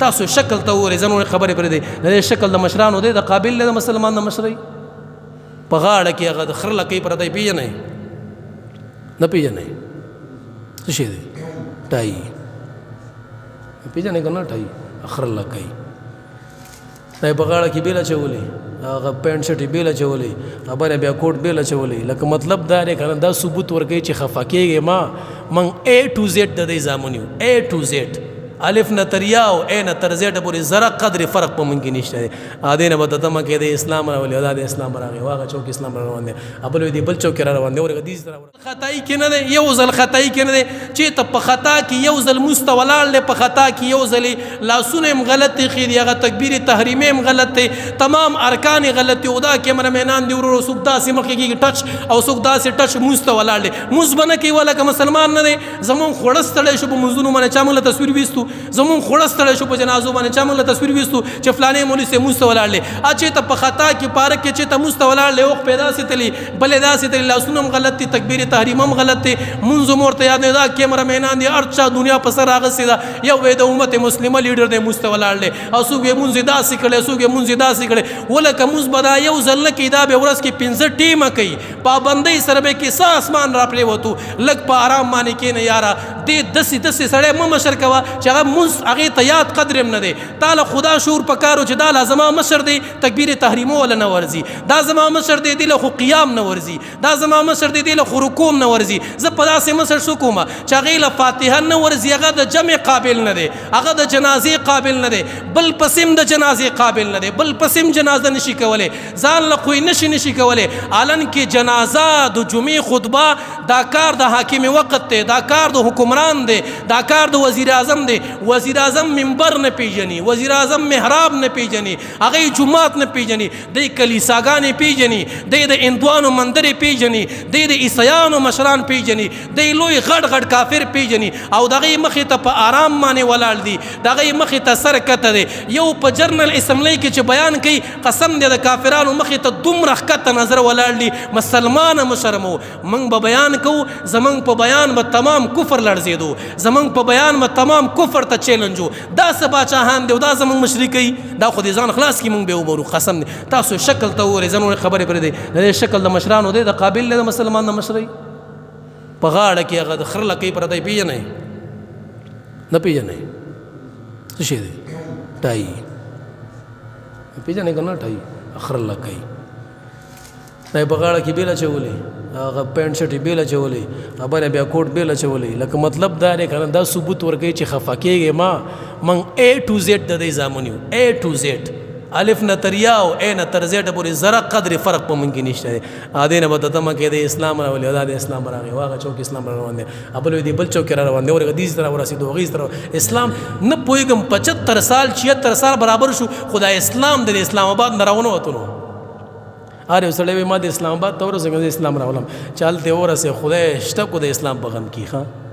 تاسو شکل ته وګورئ زموږ خبرې پرې دی د شکل د مشرانو دی د قابل دی د مسلمان د مشرۍ په غاړه کې هغه د خر لکۍ پرته دی پیژنئ نه پیژنئ څه شی دی ټای پیژنئ که نه ټای خر لکۍ دا یې په غاړه کې بیل اچولې هغه پینټ شرټ یې بیل اچولې خبره بیا کوټ بیل اچولې لکه مطلب دا دی که نه دا ثبوت ورکوي چې خفه کېږې ما موږ A to Z د دې زامن یو A to Z الف نه تر یا او A نه تر Z پورې ذره قدر فرق په موږ کې نشته دی دې نه به ته تمه کې د اسلام راولي او دا د اسلام راغی واغه چوک اسلام را روان دی بل وی دی بل چوک را روان دی ورګه دې سره خطای کې نه دی یو ځل خطای کې نه دی چې ته په خطا کې یو ځل مستولاړ له په خطا کې یو ځل لاسونه هم غلط دي خې هغه تکبیر تحریمه هم غلط دی تمام ارکان غلط دي او دا کیمره مینان دی ورو سوق داسې مخ کې ټچ او سوق داسې ټچ مستولاړ دی مزبنه کې ولا که مسلمان نه دی زمون خړستړې شو په منځونو باندې چا موږ تصویر وستو زمون خړستړې شو په جنازو باندې چا موږ تصویر وستو چې فلانه مولوی سے مستولاړ له اچې ته په خطا کې پارک کې چې ته مستولاړ له وخت پیدا سي تلی بلې داسې تلی لاسونه هم غلط دي تکبیر تحریم هم غلط دي منځ مورته یاد نه دا کیمره مینان دي ارچا دنیا په سر راغسي دا یو د امت مسلمه لیډر دی مستولاړ له او څوک یې منځ داسې کړي څوک یې منځ داسې کړي ولکه منځ بدا یو ځل کې دا به ورځ کې 15 ټیمه کوي پابندۍ سره به کې اسمان را پرې وته لګ په آرام باندې کې نه یارا دې دسي سړی مشر کوا چې هغه منځ هغه ته یاد قدرم نه دی تعالی خدا شعور پکارو چې دا لازمه مشر دی تکبیر تحریمو ولا نه ورزي دا زما مشر دی له خو قیام نه ورزي دا زما مشر دی له خو رکوع نه ورزي زه په داسې مشر شو کومه چې هغه له فاتحه نه ورزي هغه د جمع قابل نه دی هغه د جنازې قابل نه دی بل پسیم د جنازې قابل نه دی بل پسیم جنازه نشي کولای ځان له خو نشي کولای علن کې جنازه د جمعې خطبه دا کار د حاکم وخت دی دا کار د حکمران دی دا کار د وزیر اعظم دی وزیر اعظم منبر نه پیژني وزیر اعظم محراب نه پیژني هغه جمعات نه پیژني د کلیساګانې پیژني د هندوانو مندرې پیژني د عیسایانو مشران پیژني د لوی غټ کافر پیژني او دغه مخې ته په آرام باندې ولاړ دي دغه مخې ته سر کته دی یو په جرنل اسمبلی کې چې بیان کوي قسم دی د کافرانو مخې ته دومره ښکته نظر ولاړ دي مسلمان مشرمو موږ به بیان کوو زمونږ په بیان به تمام کفر لړزېدو زمونږ په بیان به تمام کفر ته چیلنجو دا څه باچاهان دی او دا زمونږ مشري کوي دا خو دې ځان خلاص کړي موږ به وبرو قسم دی تاسو شکل ته وګورئ زموږ خبرې پرې دی د شکل د مشرانو دی د قابل دی د مسلمان د مشرۍ په غاړه کې هغه د خر لکۍ پرته دی پیژنئ نه پیژنئ څه شی دی ټای پیژنئ که نه ټای خر لکۍ دا یې په غاړه کې بیل اچولې هغه پینټ شرټ یې بیل اچولې خبره بیا کوټ بیل اچولې لکه مطلب دا دی که نه دا ثبوت ورکوي چې خفه کېږې ما موږ A to Z د دې زامن یو A to Z الف نه تر یا او A نه تر Z پورې ذره قدر فرق په موږ کې نشته دی دې نه به ته تمه کې د اسلام راولي او دا د اسلام راغی واغه چوک اسلام را روان دی بل وی دی بل چوک را روان دی ورګه دې سره ورسېدو هغې سره اسلام نه پوهېږم 75 سال 76 سال برابر شو خو دا اسلام د اسلام آباد نه راونه وتلو هر یو سړی وایي ما د اسلام آباد ته ورسېږم د اسلام راولم چې هلته ورسې خدای شته کو د اسلام په غم کې ښه